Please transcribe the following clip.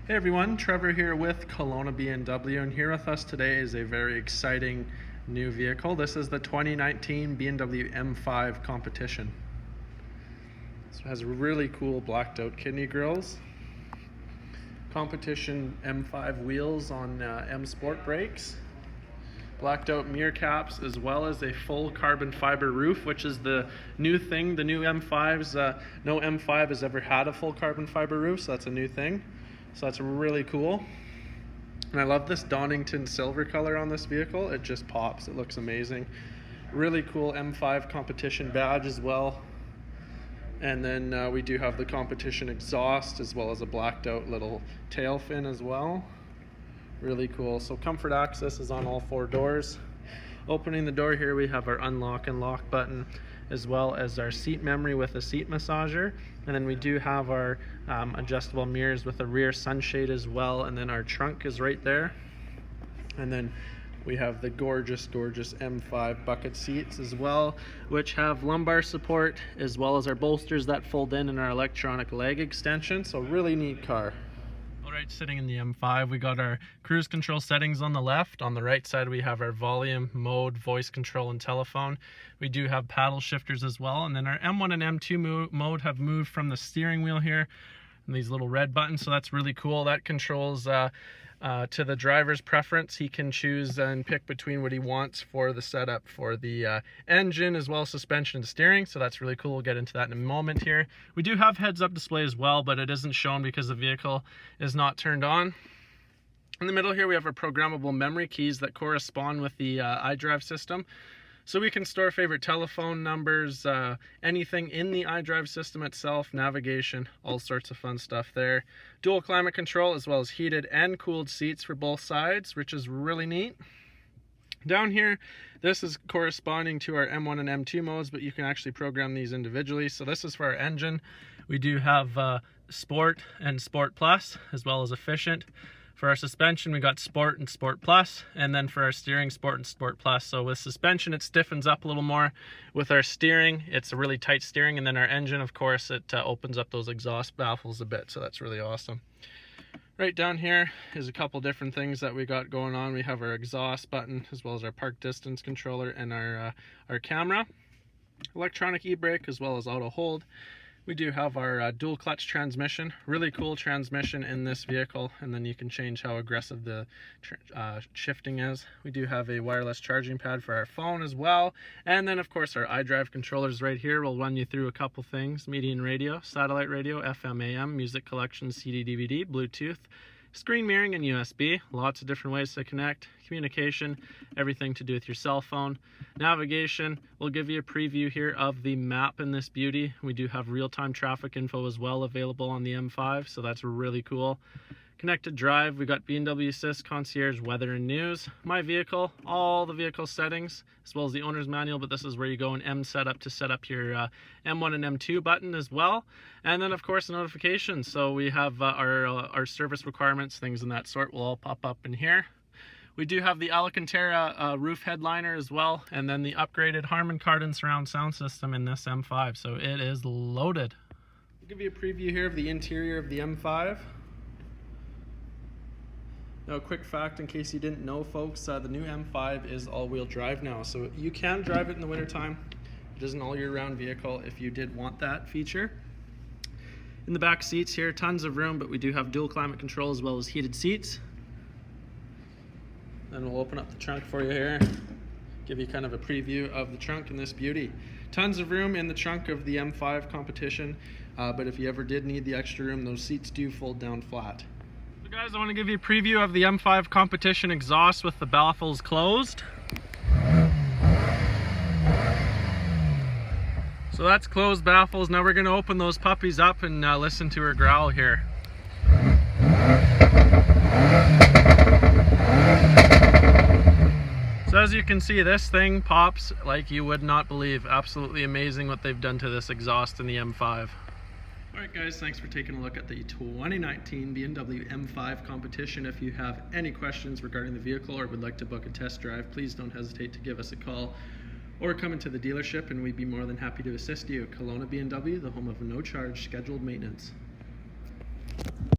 Hey everyone, Trevor here with Kelowna BMW, and here with us today is a very exciting new vehicle. This is the 2019 BMW M5 Competition. So it has really cool blacked out kidney grills, Competition M5 wheels on M Sport brakes, blacked out mirror caps, as well as a full carbon fiber roof, which is the new thing. The new M5s, no M5 has ever had a full carbon fiber roof, so that's a new thing. So that's really cool. And I love this Donington silver color on this vehicle. It just pops. It looks amazing. Really cool M5 competition badge as well. And then we do have the competition exhaust, as well as a blacked out little tail fin as well. Really cool. So comfort access is on all four doors. Opening the door here, we have our unlock and lock button, as well as our seat memory with a seat massager. And then we do have our adjustable mirrors with a rear sunshade as well. And then our trunk is right there. And then we have the gorgeous M5 bucket seats as well, which have lumbar support, as well as our bolsters that fold in and our electronic leg extension. So really neat car. Alright, sitting in the M5, we got our cruise control settings on the left. On the right side, we have our volume, mode, voice control, and telephone. We do have paddle shifters as well. And then our M1 and M2 mode have moved from the steering wheel here, and these little red buttons, so that's really cool. That controls to the driver's preference. He can choose and pick between what he wants for the setup for the engine, as well as suspension and steering, so that's really cool. We'll get into that in a moment here. We do have heads-up display as well, but it isn't shown because the vehicle is not turned on. In the middle here, we have our programmable memory keys that correspond with the iDrive system. So we can store favorite telephone numbers, anything in the iDrive system itself, navigation, all sorts of fun stuff there. Dual climate control, as well as heated and cooled seats for both sides, which is really neat. Down here, this is corresponding to our M1 and M2 modes, but you can actually program these individually. So this is for our engine. We do have Sport and Sport Plus, as well as Efficient. For our suspension, we got Sport and Sport Plus, and then for our steering, Sport and Sport Plus. So with suspension, it stiffens up a little more. With our steering, it's a really tight steering, and then our engine, of course, it opens up those exhaust baffles a bit, so that's really awesome. Right down here is a couple different things that we got going on. We have our exhaust button, as well as our park distance controller, and our camera. Electronic e-brake, as well as auto hold. We do have our dual clutch transmission, really cool transmission in this vehicle, and then you can change how aggressive the shifting is. We do have a wireless charging pad for our phone as well, and then of course our iDrive controllers right here. We'll run you through a couple things: median radio, satellite radio, FM, AM, music collection, CD, DVD, Bluetooth, screen mirroring, and USB. Lots of different ways to connect. Communication, everything to do with your cell phone. Navigation, we'll give you a preview here of the map in this beauty. We do have real-time traffic info as well available on the M5, so that's really cool. Connected drive, we got BMW Assist, Concierge, Weather and News, My Vehicle, all the vehicle settings, as well as the owner's manual, but this is where you go in M Setup to set up your M1 and M2 button as well. And then of course the notifications, so we have our service requirements, things in that sort will all pop up in here. We do have the Alcantara roof headliner as well, and then the upgraded Harman Kardon surround sound system in this M5, so it is loaded. I'll give you a preview here of the interior of the M5. Now, a quick fact in case you didn't know, folks, the new M5 is all-wheel drive now, so you can drive it in the wintertime. It is an all-year-round vehicle if you did want that feature. In the back seats here, tons of room, but we do have dual climate control as well as heated seats. Then we'll open up the trunk for you here, give you kind of a preview of the trunk in this beauty. Tons of room in the trunk of the M5 Competition, but if you ever did need the extra room, those seats do fold down flat. So guys, I want to give you a preview of the M5 Competition exhaust with the baffles closed. So that's closed baffles. Now we're going to open those puppies up and listen to her growl here. So as you can see, this thing pops like you would not believe. Absolutely amazing what they've done to this exhaust in the M5. Alright guys, thanks for taking a look at the 2019 BMW M5 Competition. If you have any questions regarding the vehicle or would like to book a test drive, please don't hesitate to give us a call or come into the dealership and we'd be more than happy to assist you. Kelowna BMW, the home of no charge scheduled maintenance.